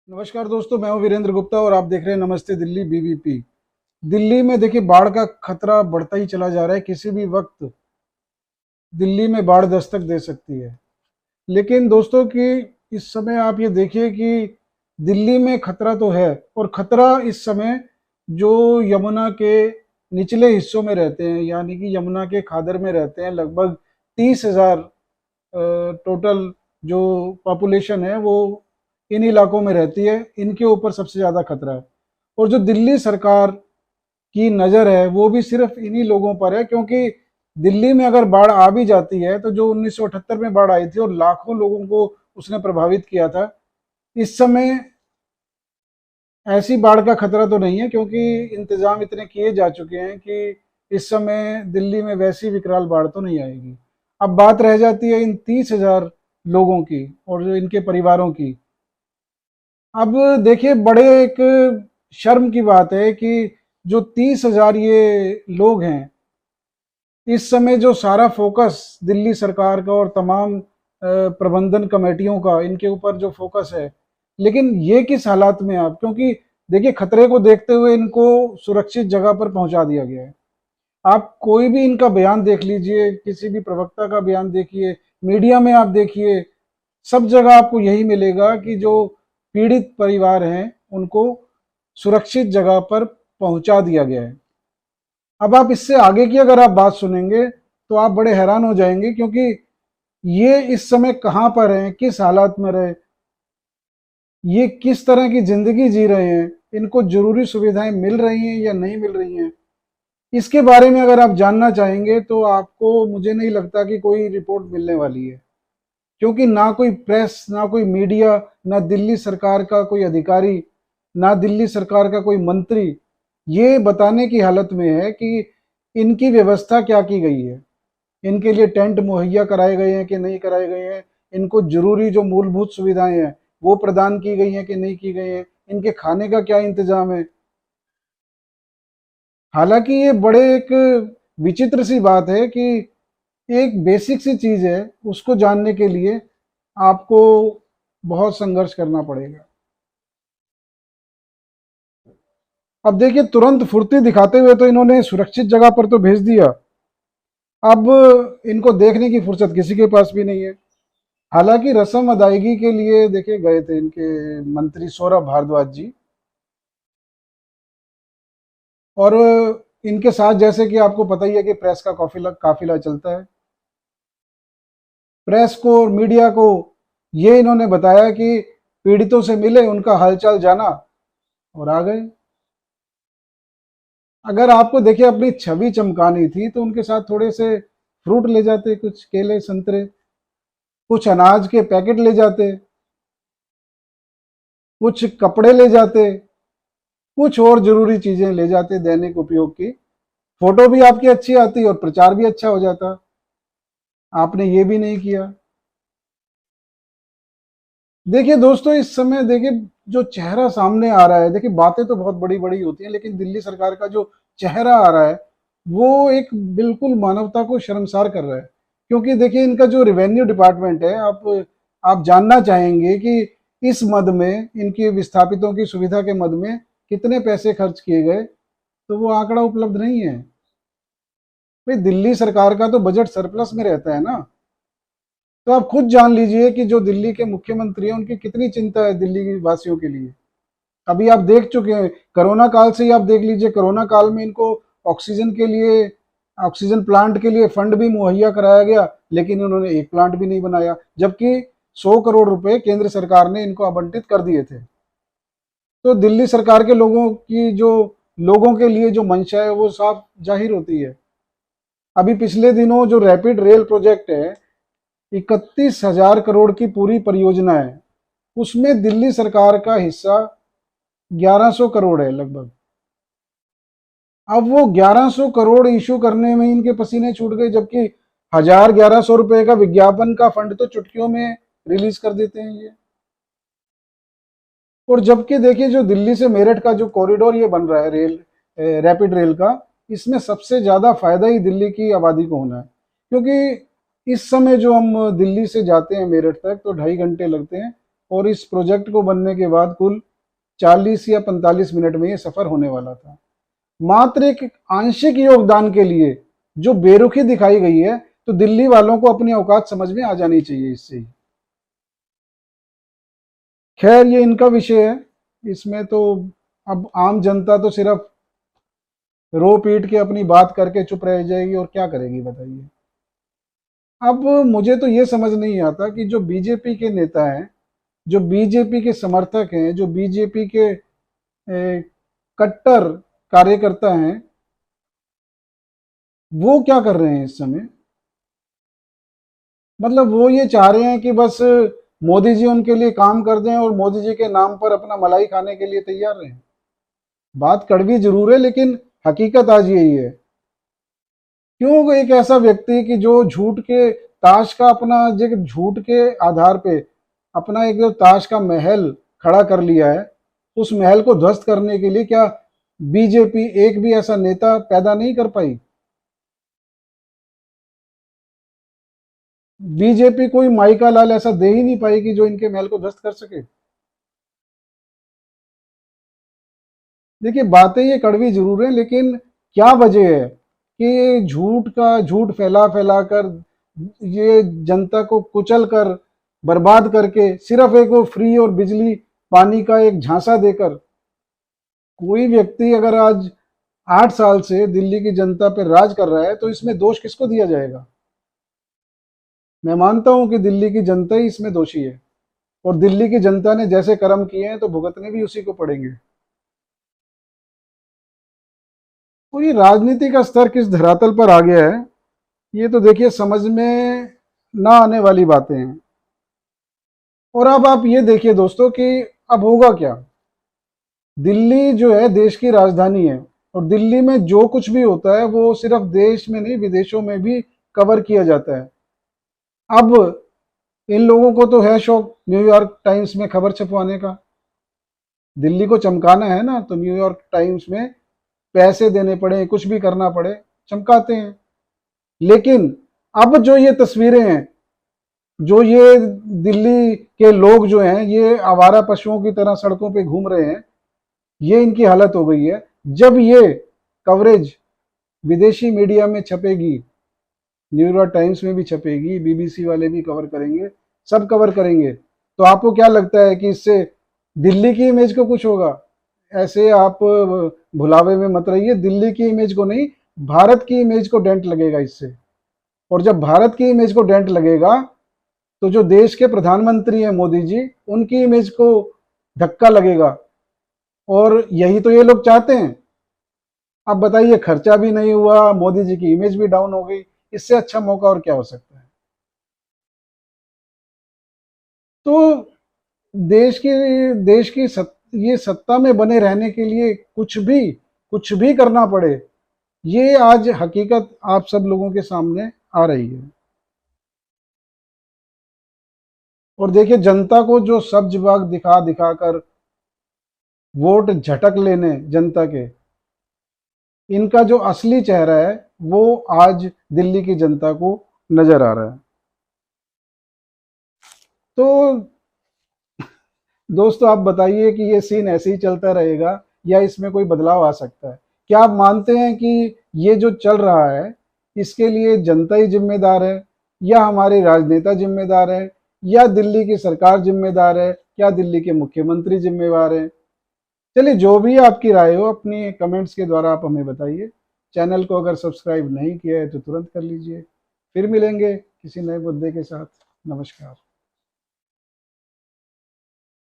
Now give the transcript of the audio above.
नमस्कार दोस्तों, मैं हूं वीरेंद्र गुप्ता और आप देख रहे हैं नमस्ते दिल्ली बीवीपी। दिल्ली में देखिए बाढ़ का खतरा बढ़ता ही चला जा रहा है। किसी भी वक्त दिल्ली में बाढ़ दस्तक दे सकती है। लेकिन दोस्तों कि इस समय आप ये देखिए कि दिल्ली में खतरा तो है, और खतरा इस समय जो यमुना के निचले हिस्सों में रहते हैं, यानी कि यमुना के खादर में रहते हैं, लगभग 30,000 टोटल जो पॉपुलेशन है वो इन इलाकों में रहती है। इनके ऊपर सबसे ज़्यादा खतरा है। और जो दिल्ली सरकार की नज़र है वो भी सिर्फ इन्हीं लोगों पर है, क्योंकि दिल्ली में अगर बाढ़ आ भी जाती है तो जो 1978 में बाढ़ आई थी और लाखों लोगों को उसने प्रभावित किया था, इस समय ऐसी बाढ़ का खतरा तो नहीं है, क्योंकि इंतजाम इतने किए जा चुके हैं कि इस समय दिल्ली में वैसी विकराल बाढ़ तो नहीं आएगी। अब बात रह जाती है इन 30,000 लोगों की और जो इनके परिवारों की। अब देखिए बड़े एक शर्म की बात है कि जो 30,000 ये लोग हैं, इस समय जो सारा फोकस दिल्ली सरकार का और तमाम प्रबंधन कमेटियों का इनके ऊपर जो फोकस है, लेकिन ये किस हालात में आप, क्योंकि देखिए खतरे को देखते हुए इनको सुरक्षित जगह पर पहुंचा दिया गया है। आप कोई भी इनका बयान देख लीजिए, किसी भी प्रवक्ता का बयान देखिए, मीडिया में आप देखिए, सब जगह आपको यही मिलेगा कि जो पीड़ित परिवार हैं उनको सुरक्षित जगह पर पहुंचा दिया गया है। अब आप इससे आगे की अगर आप बात सुनेंगे तो आप बड़े हैरान हो जाएंगे, क्योंकि ये इस समय कहाँ पर हैं, किस हालात में रहे, ये किस तरह की जिंदगी जी रहे हैं, इनको जरूरी सुविधाएं मिल रही हैं या नहीं मिल रही हैं, इसके बारे में अगर आप जानना चाहेंगे तो आपको, मुझे नहीं लगता कि कोई रिपोर्ट मिलने वाली है। क्योंकि ना कोई प्रेस, ना कोई मीडिया, ना दिल्ली सरकार का कोई अधिकारी, ना दिल्ली सरकार का कोई मंत्री ये बताने की हालत में है कि इनकी व्यवस्था क्या की गई है, इनके लिए टेंट मुहैया कराए गए हैं कि नहीं कराए गए हैं, इनको जरूरी जो मूलभूत सुविधाएं हैं वो प्रदान की गई हैं कि नहीं की गई हैं, इनके खाने का क्या इंतजाम है। हालांकि ये बड़े एक विचित्र सी बात है कि एक बेसिक सी चीज है, उसको जानने के लिए आपको बहुत संघर्ष करना पड़ेगा। अब देखिए तुरंत फुर्ती दिखाते हुए तो इन्होंने सुरक्षित जगह पर तो भेज दिया। अब इनको देखने की फुर्सत किसी के पास भी नहीं है। हालांकि रस्म अदायगी के लिए देखे गए थे इनके मंत्री सौरभ भारद्वाज जी, और इनके साथ जैसे कि आपको पता ही है कि प्रेस का काफिला काफिला चलता है। प्रेस को और मीडिया को ये इन्होंने बताया कि पीड़ितों से मिले, उनका हालचाल जाना और आ गए। अगर आपको देखिए अपनी छवि चमकानी थी तो उनके साथ थोड़े से फ्रूट ले जाते, कुछ केले संतरे, कुछ अनाज के पैकेट ले जाते, कुछ कपड़े ले जाते, कुछ और जरूरी चीजें ले जाते दैनिक उपयोग की। फोटो भी आपकी अच्छी आती और प्रचार भी अच्छा हो जाता। आपने ये भी नहीं किया। देखिए दोस्तों, इस समय देखिए जो चेहरा सामने आ रहा है, देखिए बातें तो बहुत बड़ी बड़ी होती हैं, लेकिन दिल्ली सरकार का जो चेहरा आ रहा है वो एक बिल्कुल मानवता को शर्मसार कर रहा है। क्योंकि देखिए इनका जो रेवेन्यू डिपार्टमेंट है, आप जानना चाहेंगे कि इस मद में, इनके विस्थापितों की सुविधा के मद में कितने पैसे खर्च किए गए, तो वो आंकड़ा उपलब्ध नहीं है। भाई दिल्ली सरकार का तो बजट सरप्लस में रहता है ना। तो आप खुद जान लीजिए कि जो दिल्ली के मुख्यमंत्री हैं उनकी कितनी चिंता है दिल्ली की वासियों के लिए। अभी आप देख चुके हैं, कोरोना काल से ही आप देख लीजिए, कोरोना काल में इनको ऑक्सीजन के लिए, ऑक्सीजन प्लांट के लिए फंड भी मुहैया कराया गया, लेकिन उन्होंने एक प्लांट भी नहीं बनाया, जबकि 100 करोड़ रुपए केंद्र सरकार ने इनको आवंटित कर दिए थे। तो दिल्ली सरकार के लोगों की जो, लोगों के लिए जो मंशा है वो साफ जाहिर होती है। अभी पिछले दिनों जो रैपिड रेल प्रोजेक्ट है, 31,000 करोड़ की पूरी परियोजना है, उसमें दिल्ली सरकार का हिस्सा 1100 करोड़ है लगभग। अब वो 1100 करोड़ इशू करने में इनके पसीने छूट गए, जबकि 1,000 1,100 रुपए का विज्ञापन का फंड तो चुटकियों में रिलीज कर देते हैं ये। और जबकि देखिए जो दिल्ली से मेरठ का जो कॉरिडोर ये बन रहा है रेल, रैपिड रेल का, इसमें सबसे ज्यादा फायदा ही दिल्ली की आबादी को होना है। क्योंकि इस समय जो हम दिल्ली से जाते हैं मेरठ तक तो 2.5 घंटे लगते हैं, और इस प्रोजेक्ट को बनने के बाद कुल 40 या 45 मिनट में ये सफर होने वाला था। मात्र एक आंशिक योगदान के लिए जो बेरुखी दिखाई गई है, तो दिल्ली वालों को अपनी औकात समझ में आ जानी चाहिए इससे ही। खैर ये इनका विषय है, इसमें तो अब आम जनता तो सिर्फ रो पीट के अपनी बात करके चुप रह जाएगी और क्या करेगी बताइए। अब मुझे तो ये समझ नहीं आता कि जो बीजेपी के नेता हैं, जो बीजेपी के समर्थक हैं, जो बीजेपी के कट्टर कार्यकर्ता हैं, वो क्या कर रहे हैं इस समय। मतलब वो ये चाह रहे हैं कि बस मोदी जी उनके लिए काम कर दें और मोदी जी के नाम पर अपना मलाई खाने के लिए तैयार रहें। बात कड़वी जरूर है, लेकिन हकीकत आज यही है। क्यों एक ऐसा व्यक्ति कि जो झूठ के ताश का अपना जो झूठ के आधार पे अपना एक जो ताश का महल खड़ा कर लिया है, उस महल को ध्वस्त करने के लिए क्या बीजेपी एक भी ऐसा नेता पैदा नहीं कर पाई। बीजेपी कोई माई का लाल ऐसा दे ही नहीं पाएगी जो इनके महल को ध्वस्त कर सके। देखिए बातें ये कड़वी जरूर है, लेकिन क्या वजह है कि झूठ का झूठ फैला फैला कर ये जनता को कुचल कर बर्बाद करके सिर्फ एक वो फ्री और बिजली पानी का एक झांसा देकर कोई व्यक्ति अगर आज 8 साल से दिल्ली की जनता पर राज कर रहा है, तो इसमें दोष किसको दिया जाएगा। मैं मानता हूं कि दिल्ली की जनता ही इसमें दोषी है, और दिल्ली की जनता ने जैसे कर्म किए हैं तो भुगतने भी उसी को पड़ेंगे। और ये राजनीति का स्तर किस धरातल पर आ गया है, ये तो देखिए समझ में ना आने वाली बातें हैं। और अब आप ये देखिए दोस्तों कि अब होगा क्या। दिल्ली जो है देश की राजधानी है, और दिल्ली में जो कुछ भी होता है वो सिर्फ देश में नहीं विदेशों में भी कवर किया जाता है। अब इन लोगों को तो है शौक न्यूयॉर्क टाइम्स में खबर छपवाने का, दिल्ली को चमकाना है ना, तो न्यूयॉर्क टाइम्स में पैसे देने पड़े, कुछ भी करना पड़े, चमकाते हैं। लेकिन अब जो ये तस्वीरें हैं, जो ये दिल्ली के लोग जो हैं ये आवारा पशुओं की तरह सड़कों पे घूम रहे हैं, ये इनकी हालत हो गई है। जब ये कवरेज विदेशी मीडिया में छपेगी, न्यूयॉर्क टाइम्स में भी छपेगी, बीबीसी वाले भी कवर करेंगे, सब कवर करेंगे, तो आपको क्या लगता है कि इससे दिल्ली की इमेज को कुछ होगा। ऐसे आप भुलावे में मत रहिए, दिल्ली की इमेज को नहीं, भारत की इमेज को डेंट लगेगा इससे। और जब भारत की इमेज को डेंट लगेगा, तो जो देश के प्रधानमंत्री हैं मोदी जी, उनकी इमेज को धक्का लगेगा। और यही तो ये लोग चाहते हैं। अब बताइए, खर्चा भी नहीं हुआ, मोदी जी की इमेज भी डाउन हो गई, इससे अच्छा मौका और क्या हो सकता है। तो ये सत्ता में बने रहने के लिए कुछ भी करना पड़े, ये आज हकीकत आप सब लोगों के सामने आ रही है। और देखिए जनता को जो सब्ज बाग दिखा दिखा कर वोट झटक लेने जनता के, इनका जो असली चेहरा है वो आज दिल्ली की जनता को नजर आ रहा है। तो दोस्तों आप बताइए कि ये सीन ऐसे ही चलता रहेगा या इसमें कोई बदलाव आ सकता है। क्या आप मानते हैं कि ये जो चल रहा है इसके लिए जनता ही जिम्मेदार है, या हमारे राजनेता जिम्मेदार है, या दिल्ली की सरकार जिम्मेदार है, या दिल्ली के मुख्यमंत्री जिम्मेवार हैं। चलिए जो भी आपकी राय हो अपनी कमेंट्स के द्वारा आप हमें बताइए। चैनल को अगर सब्सक्राइब नहीं किया है तो तुरंत कर लीजिए। फिर मिलेंगे किसी नए मुद्दे के साथ। नमस्कार।